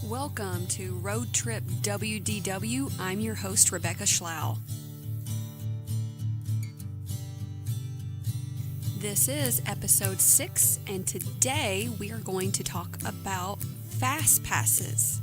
Welcome to RoadTrip WDW. I'm your host, Rebecca Schlau. This is episode 6, and today we are going to talk about FastPasses.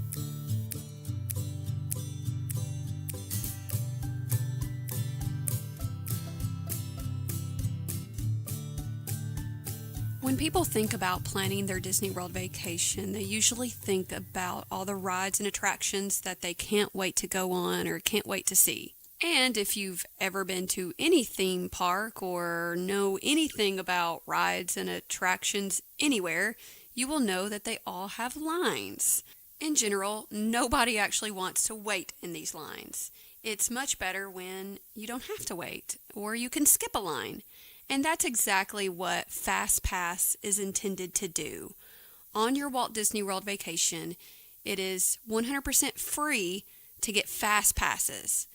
When people think about planning their Disney World vacation, they usually think about all the rides and attractions that they can't wait to go on or can't wait to see. And if you've ever been to any theme park or know anything about rides and attractions anywhere, you will know that they all have lines. In general, nobody actually wants to wait in these lines. It's much better when you don't have to wait or you can skip a line. And that's exactly what FastPass is intended to do. On your Walt Disney World vacation, it is 100% free to get FastPasses.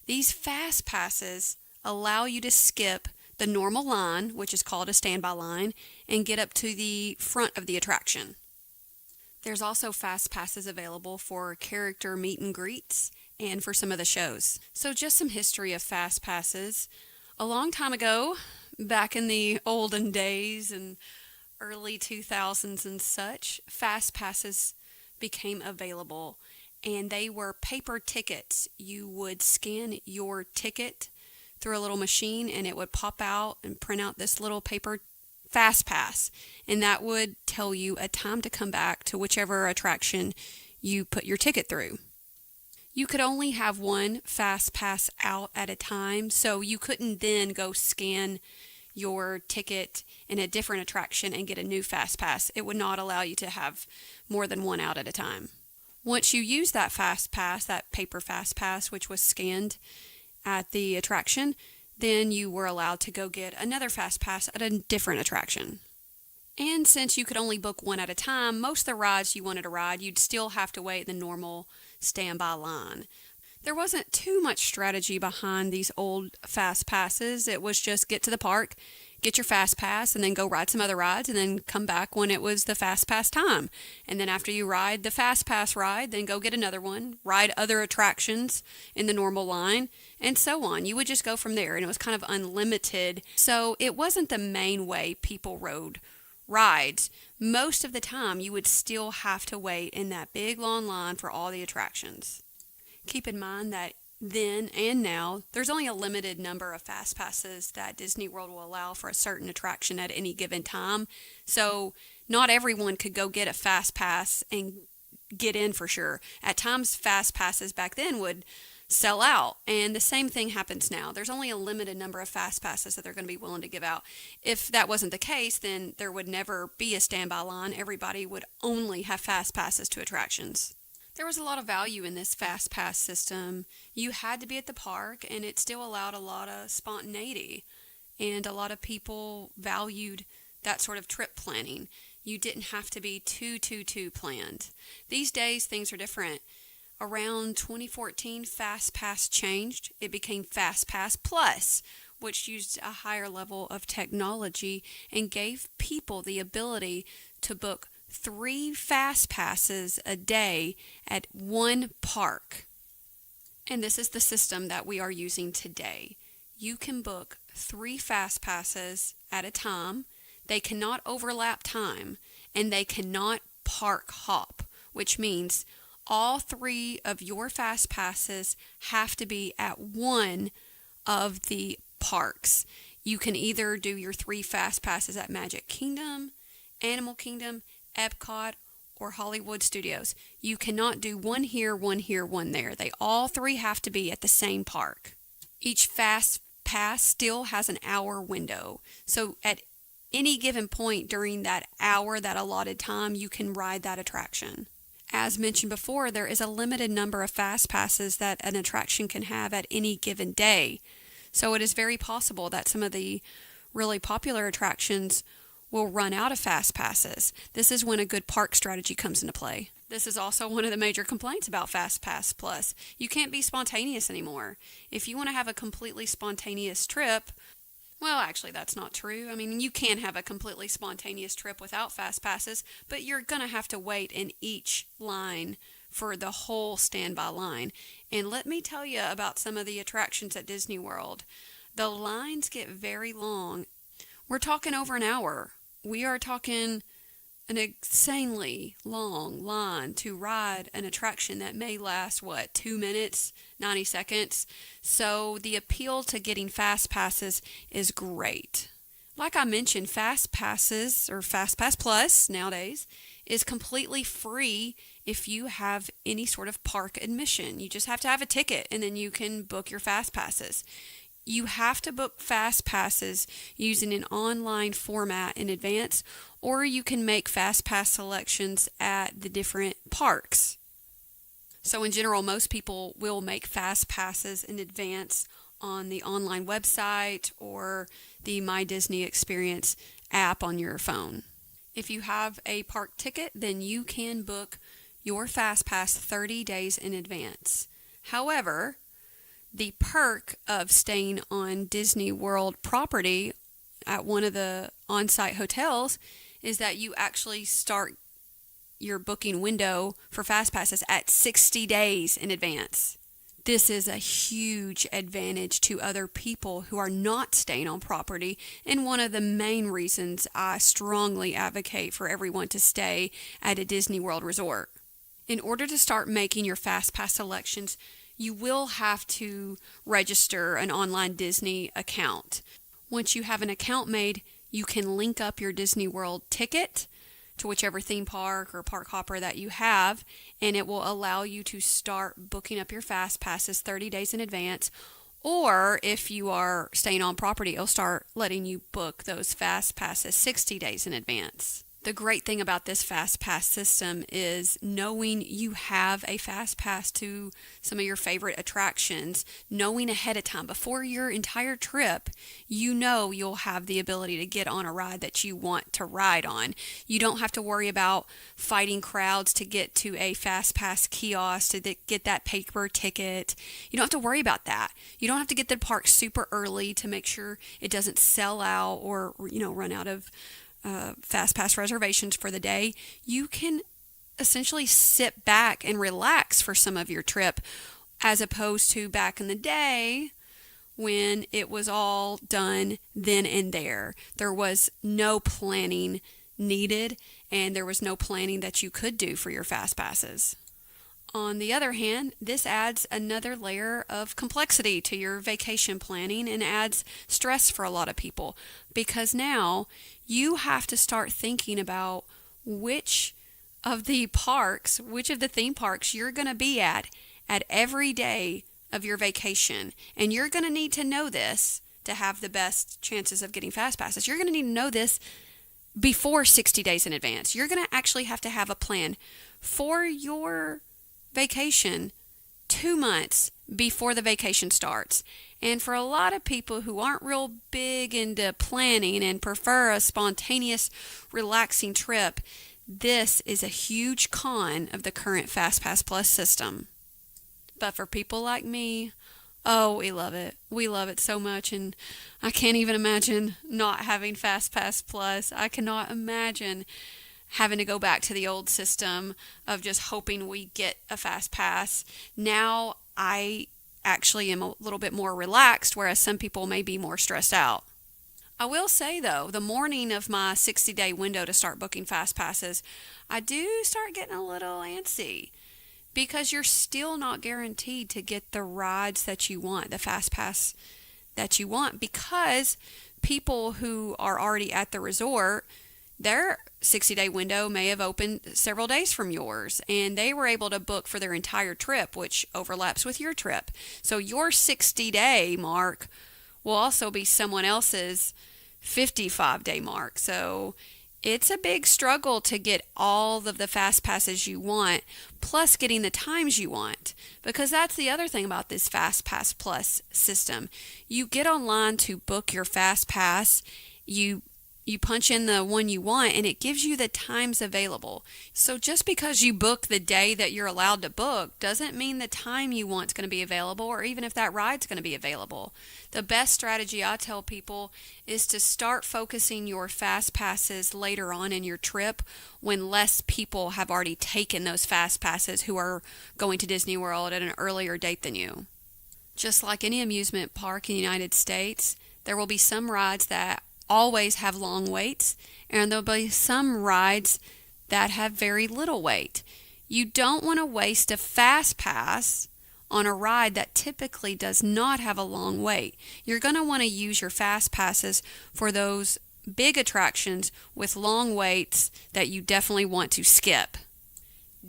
These FastPasses allow you to skip the normal line, which is called a standby line, and get up to the front of the attraction. There's also FastPasses available for character meet and greets and for some of the shows. So just some history of FastPasses. A long time ago, back in the olden days and early 2000s and such, FastPasses became available, and they were paper tickets. You would scan your ticket through a little machine, and it would pop out and print out this little paper FastPass, and that would tell you a time to come back to whichever attraction you put your ticket through. You could only have one FastPass out at a time, so you couldn't then go scan your ticket in a different attraction and get a new FastPass. It would not allow you to have more than one out at a time. Once you use that FastPass, that paper FastPass, which was scanned at the attraction, then you were allowed to go get another FastPass at a different attraction. And since you could only book one at a time, most of the rides you wanted to ride, you'd still have to wait the normal standby line. There wasn't too much strategy behind these old FastPasses. It was just get to the park, get your FastPass, and then go ride some other rides, and then come back when it was the FastPass time. And then after you ride the FastPass ride, then go get another one, ride other attractions in the normal line, and so on. You would just go from there, and it was kind of unlimited. So it wasn't the main way people rode rides. Most of the time, you would still have to wait in that big long line for all the attractions. Keep in mind that then and now, there's only a limited number of FastPasses that Disney World will allow for a certain attraction at any given time. So not everyone could go get a FastPass and get in for sure. At times, FastPasses back then would sell out, and the same thing happens now. There's only a limited number of FastPasses that they're going to be willing to give out. If that wasn't the case, then there would never be a standby line. Everybody would only have FastPasses to attractions. There was a lot of value in this FastPass system. You had to be at the park, and it still allowed a lot of spontaneity, and a lot of people valued that sort of trip planning. You didn't have to be too planned. These days, things are different. Around 2014, FastPass changed. It became FastPass Plus, which used a higher level of technology and gave people the ability to book 3 FastPasses a day at one park. And this is the system that we are using today. You can book 3 FastPasses at a time. They cannot overlap time, and they cannot park hop, which means all 3 of your FastPasses have to be at one of the parks. You can either do your 3 FastPasses at Magic Kingdom, Animal Kingdom, Epcot, or Hollywood Studios. You cannot do one here, one here, one there. They all 3 have to be at the same park. Each FastPass still has an hour window. So at any given point during that hour, that allotted time, you can ride that attraction. As mentioned before, there is a limited number of FastPasses that an attraction can have at any given day. So it is very possible that some of the really popular attractions will run out of FastPasses. This is when a good park strategy comes into play. This is also one of the major complaints about FastPass Plus. You can't be spontaneous anymore. If you want to have a completely spontaneous trip, well, actually, that's not true. I mean, you can have a completely spontaneous trip without FastPasses, but you're going to have to wait in each line for the whole standby line. And let me tell you about some of the attractions at Disney World. The lines get very long. We're talking over an hour. We are talking an insanely long line to ride an attraction that may last, 2 minutes, 90 seconds. So the appeal to getting FastPasses is great. Like I mentioned, FastPasses, or FastPass Plus nowadays, is completely free if you have any sort of park admission. You just have to have a ticket and then you can book your FastPasses. You have to book FastPasses using an online format in advance, or you can make FastPass selections at the different parks. So in general, most people will make FastPasses in advance on the online website or the My Disney Experience app on your phone. If you have a park ticket, then you can book your FastPass 30 days in advance. However, the perk of staying on Disney World property at one of the on-site hotels is that you actually start your booking window for FastPasses at 60 days in advance. This is a huge advantage to other people who are not staying on property, and one of the main reasons I strongly advocate for everyone to stay at a Disney World resort. In order to start making your FastPass selections, you will have to register an online Disney account. Once you have an account made, you can link up your Disney World ticket to whichever theme park or park hopper that you have, and it will allow you to start booking up your FastPasses 30 days in advance. Or if you are staying on property, it'll start letting you book those FastPasses 60 days in advance. The great thing about this FastPass system is knowing you have a FastPass to some of your favorite attractions, knowing ahead of time before your entire trip, you know you'll have the ability to get on a ride that you want to ride on. You don't have to worry about fighting crowds to get to a FastPass kiosk to get that paper ticket. You don't have to worry about that. You don't have to get to the park super early to make sure it doesn't sell out or run out of FastPass reservations for the day. You can essentially sit back and relax for some of your trip, as opposed to back in the day when it was all done then and there. There was no planning needed, and there was no planning that you could do for your FastPasses. On the other hand, this adds another layer of complexity to your vacation planning and adds stress for a lot of people, because now you have to start thinking about which of the theme parks you're going to be at every day of your vacation. And you're going to need to know this to have the best chances of getting FastPasses. You're going to need to know this before 60 days in advance. You're going to actually have to have a plan for your vacation 2 months before the vacation starts. And for a lot of people who aren't real big into planning and prefer a spontaneous, relaxing trip, this is a huge con of the current FastPass Plus system. But for people like me, oh, we love it. We love it so much, and I can't even imagine not having FastPass Plus. I cannot imagine having to go back to the old system of just hoping we get a FastPass. Now I actually am a little bit more relaxed, whereas some people may be more stressed out. I will say though, the morning of my 60-day window to start booking FastPasses, I do start getting a little antsy, because you're still not guaranteed to get the rides that you want, the FastPass that you want, because people who are already at the resort, their 60-day window may have opened several days from yours, and they were able to book for their entire trip, which overlaps with your trip. So your 60-day mark will also be someone else's 55-day mark. So it's a big struggle to get all of the FastPasses you want, plus getting the times you want, because that's the other thing about this FastPass Plus system. You get online to book your FastPass, you you punch in the one you want and it gives you the times available. So just because you book the day that you're allowed to book doesn't mean the time you want is going to be available, or even if that ride's going to be available. The best strategy I tell people is to start focusing your fast passes later on in your trip when less people have already taken those fast passes who are going to Disney World at an earlier date than you. Just like any amusement park in the United States, there will be some rides that always have long waits, and there'll be some rides that have very little wait. You don't want to waste a fast pass on a ride that typically does not have a long wait. You're going to want to use your fast passes for those big attractions with long waits that you definitely want to skip.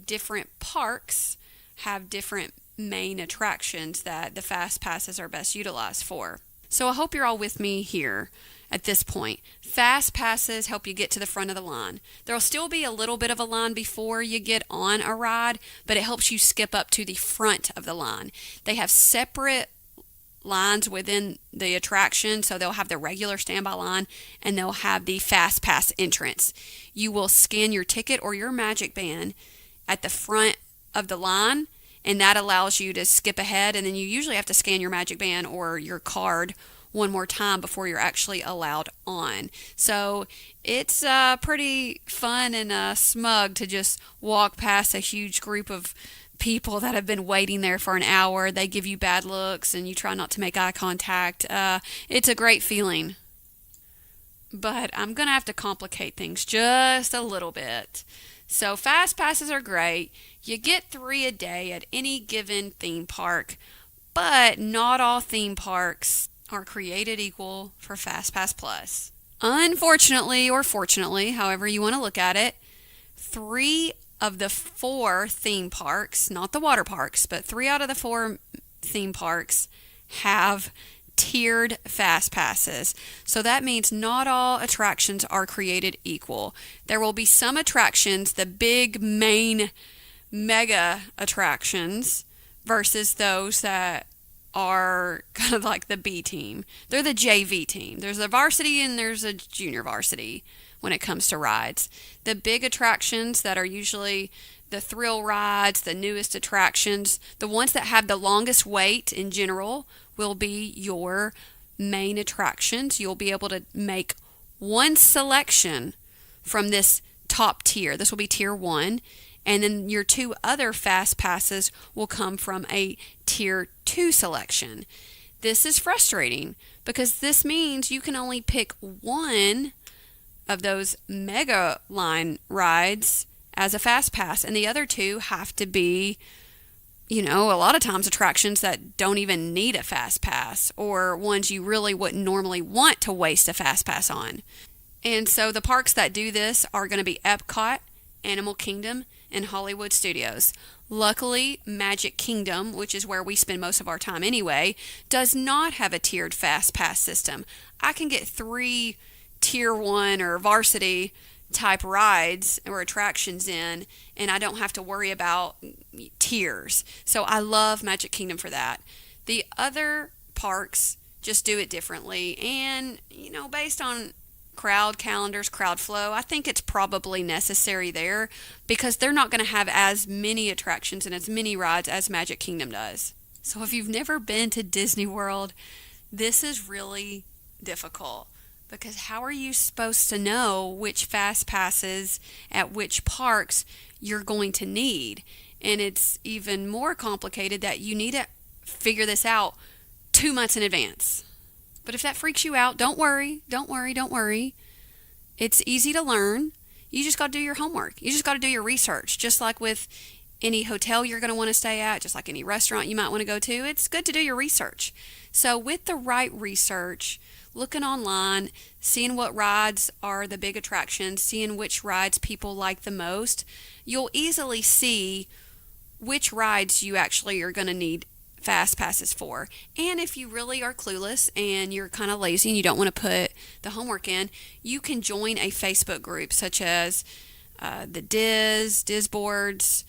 Different parks have different main attractions that the fast passes are best utilized for. So I hope you're all with me here at this point. Fast passes help you get to the front of the line. There'll still be a little bit of a line before you get on a ride, but it helps you skip up to the front of the line. They have separate lines within the attraction, so they'll have the regular standby line and they'll have the fast pass entrance. You will scan your ticket or your magic band at the front of the line, and that allows you to skip ahead, and then you usually have to scan your magic band or your card one more time before you're actually allowed on. So it's pretty fun and smug to just walk past a huge group of people that have been waiting there for an hour. They give you bad looks and you try not to make eye contact. It's a great feeling. But I'm going to have to complicate things just a little bit. So fast passes are great. You get 3 a day at any given theme park, but not all theme parks are created equal for FastPass Plus. Unfortunately, or fortunately, however you want to look at it, 3 of the 4 theme parks, not the water parks, but 3 out of the 4 theme parks have tiered fast passes. So that means not all attractions are created equal. There will be some attractions, the big main mega attractions, versus those that are kind of like the B team. They're the JV team. There's a varsity and there's a junior varsity when it comes to rides. The big attractions that are usually the thrill rides, the newest attractions, the ones that have the longest wait in general will be your main attractions. You'll be able to make one selection from this top tier. This will be tier 1. And then your 2 other fast passes will come from a tier 2 selection. This is frustrating because this means you can only pick one of those mega line rides as a fast pass, and the other 2 have to be, a lot of times attractions that don't even need a fast pass, or ones you really wouldn't normally want to waste a fast pass on. And so the parks that do this are going to be Epcot, Animal Kingdom, and Hollywood Studios. Luckily, Magic Kingdom, which is where we spend most of our time anyway, does not have a tiered fast pass system. I can get 3 tier 1 or varsity type rides or attractions in, and I don't have to worry about tiers. So I love Magic Kingdom for that. The other parks just do it differently, and based on crowd calendars, crowd flow, I think it's probably necessary there because they're not going to have as many attractions and as many rides as Magic Kingdom does. So if you've never been to Disney World, this is really difficult because how are you supposed to know which fast passes at which parks you're going to need? And it's even more complicated that you need to figure this out 2 months in advance. But if that freaks you out, don't worry. It's easy to learn. You just got to do your homework. You just got to do your research. Just like with any hotel you're going to want to stay at, just like any restaurant you might want to go to, it's good to do your research. So with the right research, looking online, seeing what rides are the big attractions, seeing which rides people like the most, you'll easily see which rides you actually are going to need fast passes for. And if you really are clueless and you're kind of lazy and you don't want to put the homework in, you can join a Facebook group such as the Diz Boards,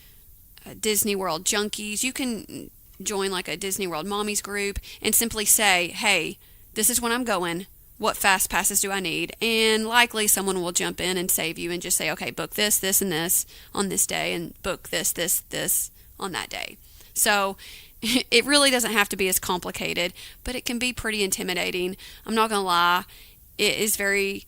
Disney World Junkies. You can join like a Disney World Mommies group and simply say, hey, this is when I'm going. what fast passes do I need? And likely someone will jump in and save you and just say, okay, book this, this, and this on this day, and book this, this, this on that day. So it really doesn't have to be as complicated, but it can be pretty intimidating. I'm not going to lie. It is very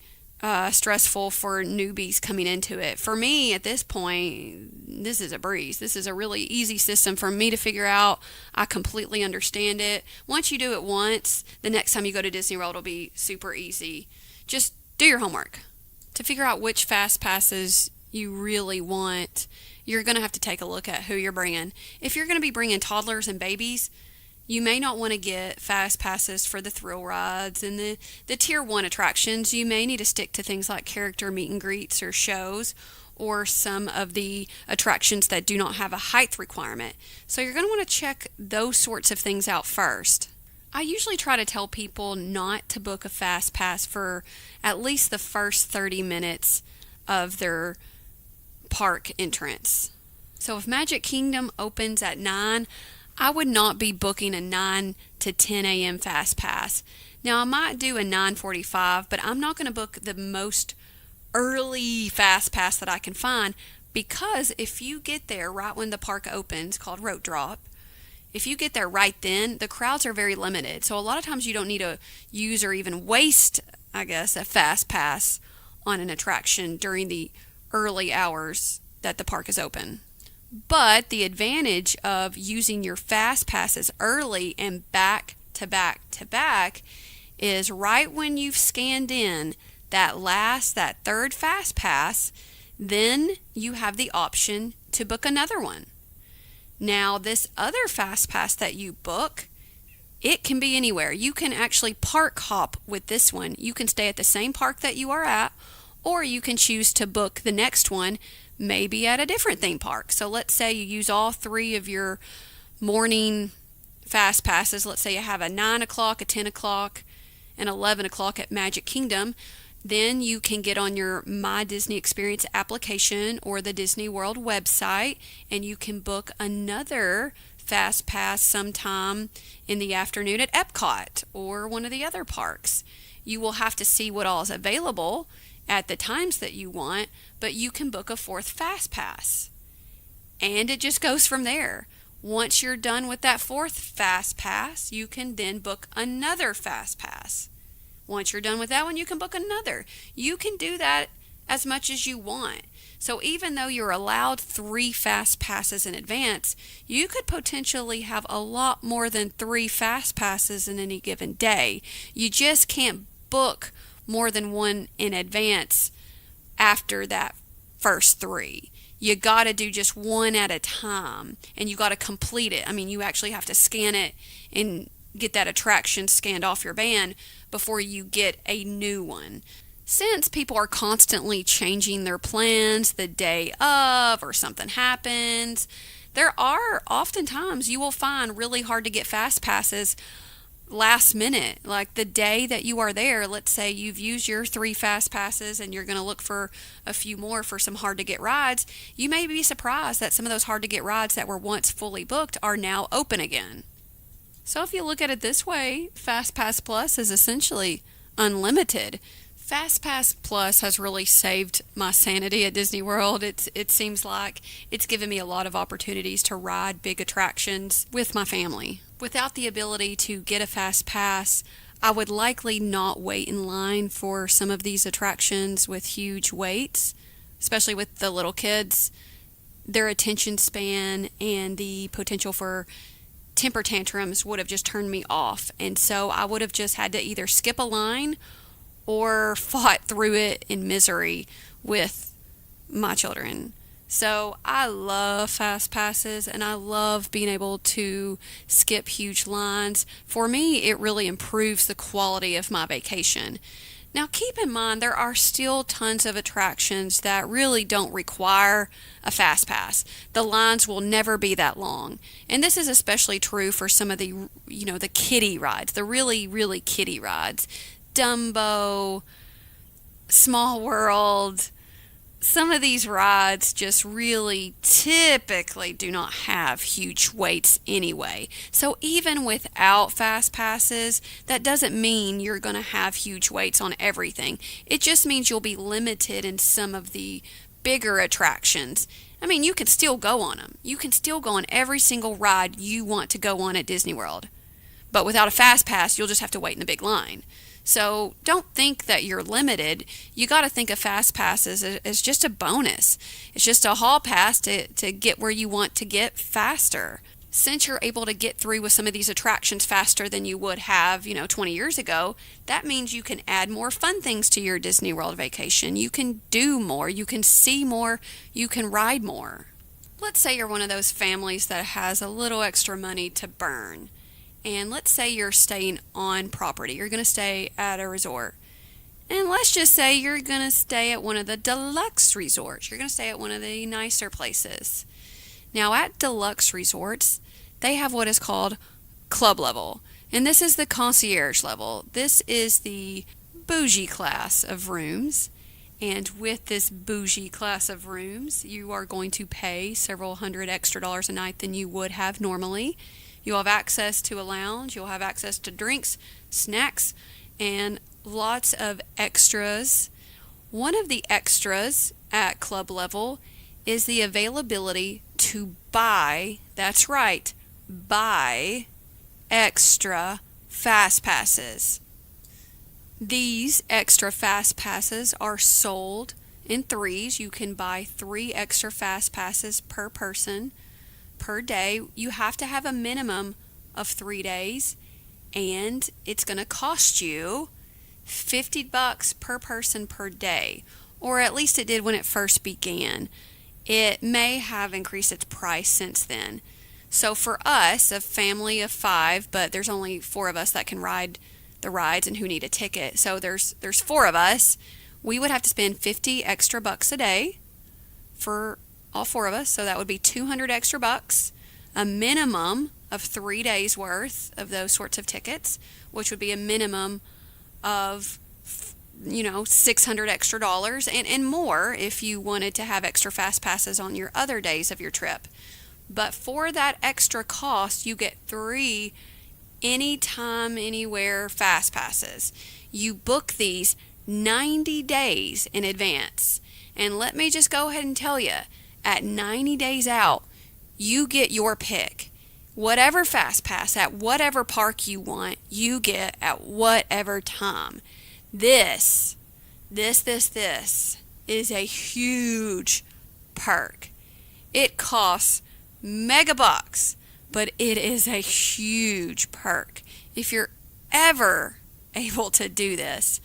stressful for newbies coming into it. For me, at this point, this is a breeze. This is a really easy system for me to figure out. I completely understand it. Once you do it once, the next time you go to Disney World will be super easy. Just do your homework. To figure out which fast passes you really want, you're going to have to take a look at who you're bringing. If you're going to be bringing toddlers and babies, you may not want to get fast passes for the thrill rides and the tier 1 attractions. You may need to stick to things like character meet and greets or shows, or some of the attractions that do not have a height requirement. So you're going to want to check those sorts of things out first. I usually try to tell people not to book a fast pass for at least the first 30 minutes of their park entrance. So if Magic Kingdom opens at 9, I would not be booking a 9 to 10 a.m. fast pass. Now I might do a 9:45, but I'm not going to book the most early fast pass that I can find, because if you get there right when the park opens, called Road Drop, if you get there right then, the crowds are very limited. So a lot of times you don't need to use or even waste, I guess, a fast pass on an attraction during the early hours that the park is open. But the advantage of using your fast passes early and back to back to back is right when you've scanned in that third fast pass, then you have the option to book another one. Now, this other fast pass that you book, it can be anywhere. You can actually park hop with this one. You can stay at the same park that you are at, or you can choose to book the next one maybe at a different theme park. So let's say you use all 3 of your morning fast passes. Let's say you have a 9 o'clock, a 10 o'clock, and 11 o'clock at Magic Kingdom. Then you can get on your My Disney Experience application or the Disney World website, and you can book another fast pass sometime in the afternoon at Epcot or one of the other parks. You will have to see what all is available at the times that you want, but you can book a 4th fast pass. And it just goes from there. Once you're done with that 4th fast pass, you can then book another fast pass. Once you're done with that one, you can book another. You can do that as much as you want. So even though you're allowed 3 fast passes in advance, you could potentially have a lot more than 3 fast passes in any given day. You just can't book more than one in advance after that first 3. You got to do just one at a time, and you got to complete it. I mean, you actually have to scan it and get that attraction scanned off your band before you get a new one. Since people are constantly changing their plans the day of, or something happens, there are oftentimes you will find really hard to get fast passes last minute, like the day that you are there. Let's say you've used your 3 fast passes and you're going to look for a few more for some hard to get rides. You may be surprised that some of those hard to get rides that were once fully booked are now open again. So if you look at it this way, FastPass Plus is essentially unlimited. FastPass Plus has really saved my sanity at Disney World. It seems like it's given me a lot of opportunities to ride big attractions with my family. Without the ability to get a fast pass, I would likely not wait in line for some of these attractions with huge waits, especially with the little kids. Their attention span and the potential for temper tantrums would have just turned me off. And so I would have just had to either skip a line or fought through it in misery with my children. So I love fast passes, and I love being able to skip huge lines. For me, it really improves the quality of my vacation. Now keep in mind, there are still tons of attractions that really don't require a fast pass. The lines will never be that long. And this is especially true for some of the kiddie rides, the really, really kiddie rides. Dumbo, Small World, some of these rides just really typically do not have huge waits anyway. So even without fast passes, that doesn't mean you're going to have huge waits on everything. It just means you'll be limited in some of the bigger attractions. I mean, you can still go on them. You can still go on every single ride you want to go on at Disney World. But without a fast pass, you'll just have to wait in a big line. So don't think that you're limited. You got to think of fast passes as just a bonus. It's just a hall pass to get where you want to get faster. Since you're able to get through with some of these attractions faster than you would have, 20 years ago, that means you can add more fun things to your Disney World vacation. You can do more, you can see more, you can ride more. Let's say you're one of those families that has a little extra money to burn. And let's say you're staying on property. You're going to stay at a resort. And let's just say you're going to stay at one of the deluxe resorts. You're going to stay at one of the nicer places. Now, at deluxe resorts, they have what is called club level. And this is the concierge level. This is the bougie class of rooms. And with this bougie class of rooms, you are going to pay several $100 extra a night than you would have normally. You'll have access to a lounge, you'll have access to drinks, snacks, and lots of extras. One of the extras at club level is the availability to buy, that's right, buy extra fast passes. These extra fast passes are sold in threes. You can buy 3 extra fast passes per person per day. You have to have a minimum of 3 days, and it's going to cost you $50 per person per day, or at least it did when it first began. It may have increased its price since then. So for us, a family of 5, but there's only 4 of us that can ride the rides and who need a ticket. So there's 4 of us. We would have to spend $50 extra a day for all 4 of us, so that would be $200 extra, a minimum of 3 days worth of those sorts of tickets, which would be a minimum of $600 extra, and more if you wanted to have extra fast passes on your other days of your trip. But for that extra cost, you get 3 anytime, anywhere fast passes. You book these 90 days in advance. And let me just go ahead and tell you, at 90 days out, you get your pick. Whatever fast pass at whatever park you want, you get at whatever time. This is a huge perk. It costs megabucks, but it is a huge perk. If you're ever able to do this,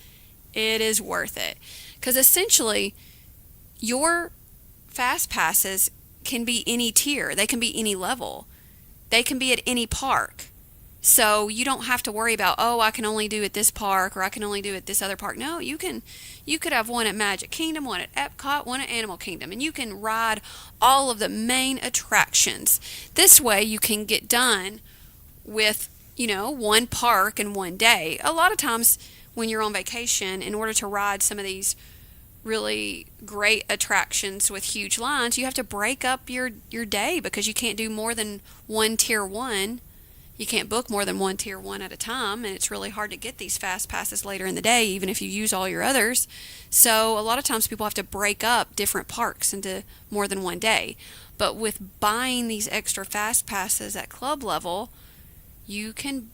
it is worth it. Because essentially, your fast passes can be any tier. They can be any level. They can be at any park. So you don't have to worry about, I can only do it this park, or I can only do it this other park. No, you could have one at Magic Kingdom, one at Epcot, one at Animal Kingdom, and you can ride all of the main attractions. This way you can get done with, one park in one day. A lot of times when you're on vacation, in order to ride some of these really great attractions with huge lines, you have to break up your day, because you can't do more than one tier 1. You can't book more than one tier 1 at a time, and it's really hard to get these fast passes later in the day, even if you use all your others. So a lot of times people have to break up different parks into more than one day. But with buying these extra fast passes at club level, you can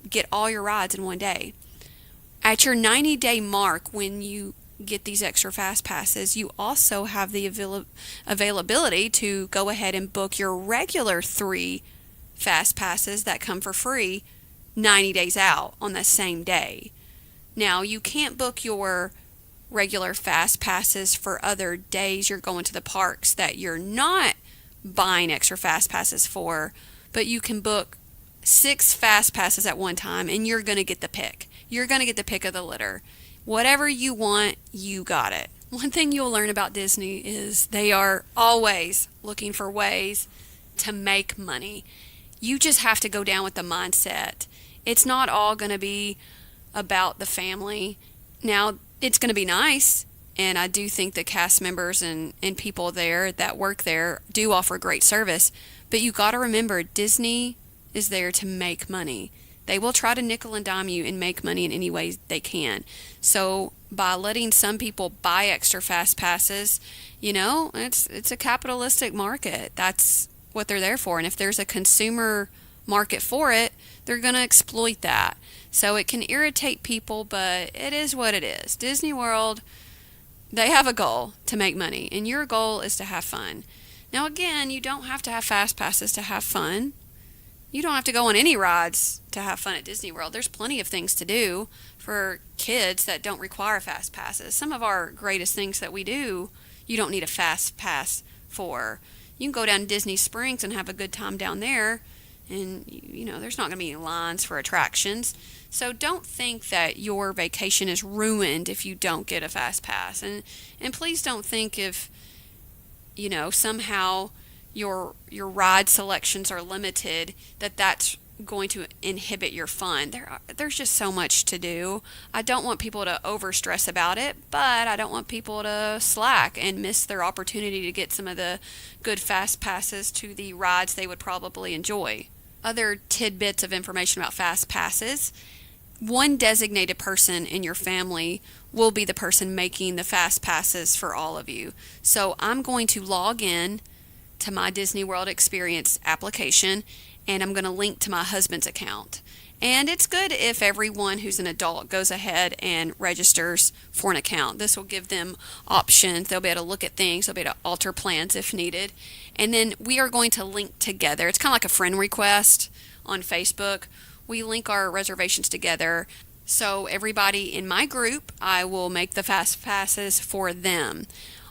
get all your rides in one day. At your 90-day mark, when you get these extra fast passes, you also have the availability to go ahead and book your regular 3 fast passes that come for free 90 days out on the same day. Now, you can't book your regular fast passes for other days you're going to the parks that you're not buying extra fast passes for, but you can book 6 fast passes at one time, and you're going to get the pick. You're going to get the pick of the litter. Whatever you want, you got it. One thing you'll learn about Disney is they are always looking for ways to make money. You just have to go down with the mindset. It's not all going to be about the family. Now, it's going to be nice And I do think the cast members and people there that work there do offer great service. But you got to remember, Disney is there to make money. They will try to nickel and dime you and make money in any way they can. So by letting some people buy extra fast passes, it's a capitalistic market. That's what they're there for. And if there's a consumer market for it, they're going to exploit that. So it can irritate people, but it is what it is. Disney World, they have a goal to make money, and your goal is to have fun. Now again, you don't have to have fast passes to have fun. You don't have to go on any rides to have fun at Disney World. There's plenty of things to do for kids that don't require fast passes. Some of our greatest things that we do, you don't need a fast pass for. You can go down to Disney Springs and have a good time down there, and there's not going to be any lines for attractions. So don't think that your vacation is ruined if you don't get a fast pass. And please don't think if somehow your ride selections are limited, that's going to inhibit your fun. There's just so much to do. I don't want people to over stress about it, but I don't want people to slack and miss their opportunity to get some of the good fast passes to the rides they would probably enjoy. Other tidbits of information about fast passes: one designated person in your family will be the person making the fast passes for all of you. So I'm going to log in to my Disney World Experience application, and I'm going to link to my husband's account. And it's good if everyone who's an adult goes ahead and registers for an account. This will give them options. They'll be able to look at things. They'll be able to alter plans if needed. And then we are going to link together. It's kind of like a friend request on Facebook. We link our reservations together. So everybody in my group, I will make the fast passes for them.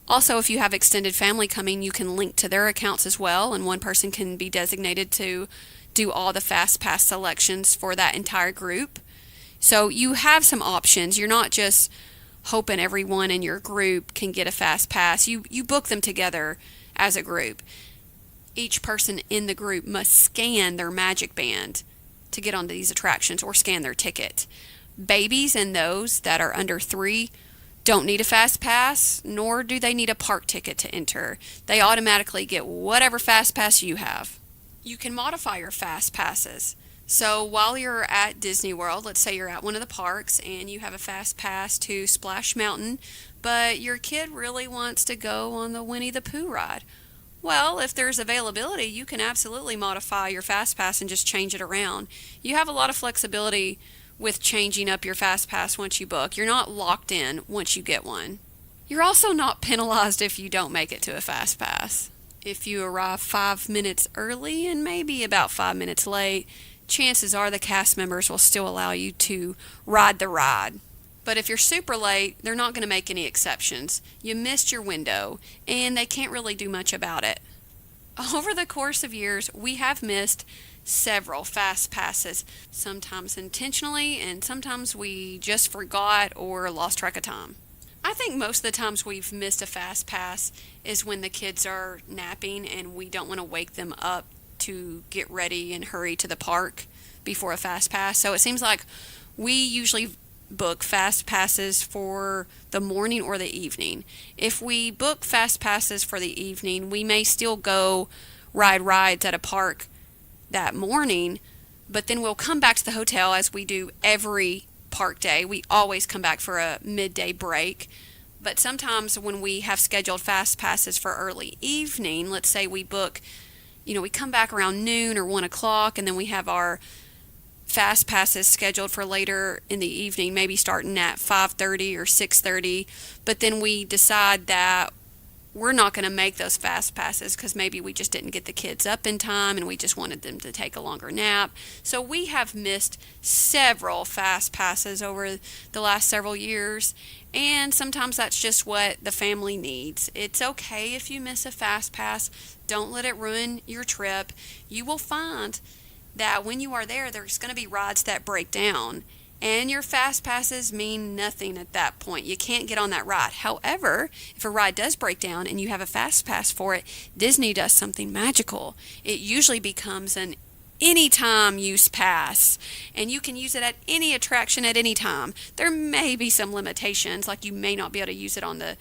Also, if you have extended family coming, you can link to their accounts as well, and one person can be designated to do all the fast pass selections for that entire group. So you have some options. You're not just hoping everyone in your group can get a fast pass. You book them together as a group. Each person in the group must scan their magic band to get onto these attractions, or scan their ticket. Babies and those that are under 3 don't need a fast pass, nor do they need a park ticket to enter. They automatically get whatever fast pass you have. You can modify your fast passes. So while you're at Disney World, let's say you're at one of the parks and you have a fast pass to Splash Mountain, but your kid really wants to go on the Winnie the Pooh ride. Well, if there's availability, you can absolutely modify your fast pass and just change it around. You have a lot of flexibility with changing up your fast pass once you book. You're not locked in once you get one. You're also not penalized if you don't make it to a fast pass. If you arrive 5 minutes early and maybe about 5 minutes late, chances are the cast members will still allow you to ride the ride. But if you're super late, they're not going to make any exceptions. You missed your window, and they can't really do much about it. Over the course of years, we have missed several fast passes, sometimes intentionally, and sometimes we just forgot or lost track of time. I think most of the times we've missed a fast pass is when the kids are napping and we don't want to wake them up to get ready and hurry to the park before a fast pass. So it seems like we usually book fast passes for the morning or the evening. If we book fast passes for the evening, we may still go ride rides at a park that morning, but then we'll come back to the hotel as we do every park day. We always come back for a midday break. But sometimes when we have scheduled fast passes for early evening, let's say we book, we come back around noon or 1 o'clock, and then we have our fast passes scheduled for later in the evening, maybe starting at 5:30 or 6:30, but then we decide that we're not going to make those fast passes because maybe we just didn't get the kids up in time and we just wanted them to take a longer nap. So we have missed several fast passes over the last several years, and sometimes that's just what the family needs. It's okay if you miss a fast pass. Don't let it ruin your trip. You will find that when you are there, there's going to be rides that break down, and your fast passes mean nothing at that point. You can't get on that ride. However, if a ride does break down and you have a fast pass for it, Disney does something magical. It usually becomes an anytime use pass, and you can use it at any attraction at any time. There may be some limitations, like you may not be able to use it on the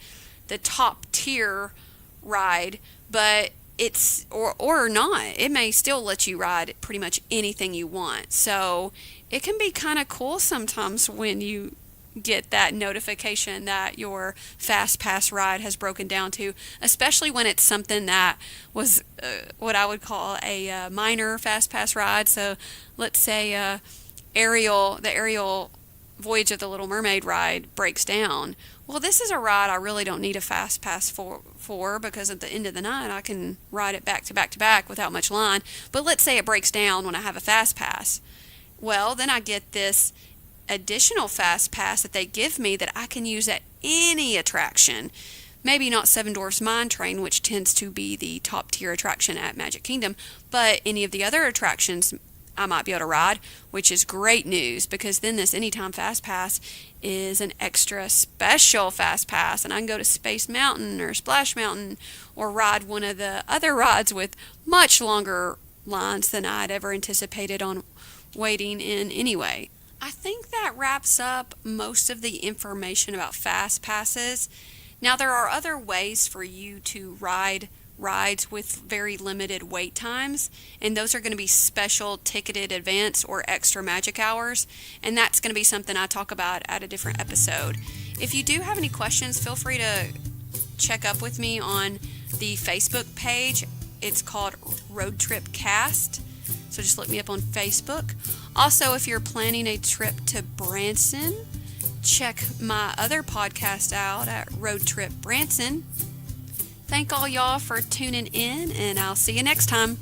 top tier ride, but it's or not. It may still let you ride pretty much anything you want. So it can be kind of cool sometimes when you get that notification that your fast pass ride has broken down to, especially when it's something that was what I would call a minor fast pass ride. So let's say the Ariel Voyage of the Little Mermaid ride breaks down. Well, this is a ride I really don't need a fast pass for because at the end of the night I can ride it back to back to back without much line. But let's say it breaks down when I have a fast pass. Well, then I get this additional fast pass that they give me that I can use at any attraction. Maybe not Seven Dwarfs Mine Train, which tends to be the top tier attraction at Magic Kingdom, but any of the other attractions I might be able to ride, which is great news because then this Anytime Fast Pass is an extra special Fast Pass, and I can go to Space Mountain or Splash Mountain or ride one of the other rides with much longer lines than I'd ever anticipated on waiting in anyway. I think that wraps up most of the information about Fast Passes. Now, there are other ways for you to ride rides with very limited wait times, and those are going to be special ticketed events or extra magic hours, and that's going to be something I talk about at a different episode. If you do have any questions, feel free to check up with me on the Facebook page. It's called RoadTrip Cast, so just look me up on Facebook. Also, if you're planning a trip to Branson, check my other podcast out at RoadTrip Branson. Thank all y'all for tuning in, and I'll see you next time.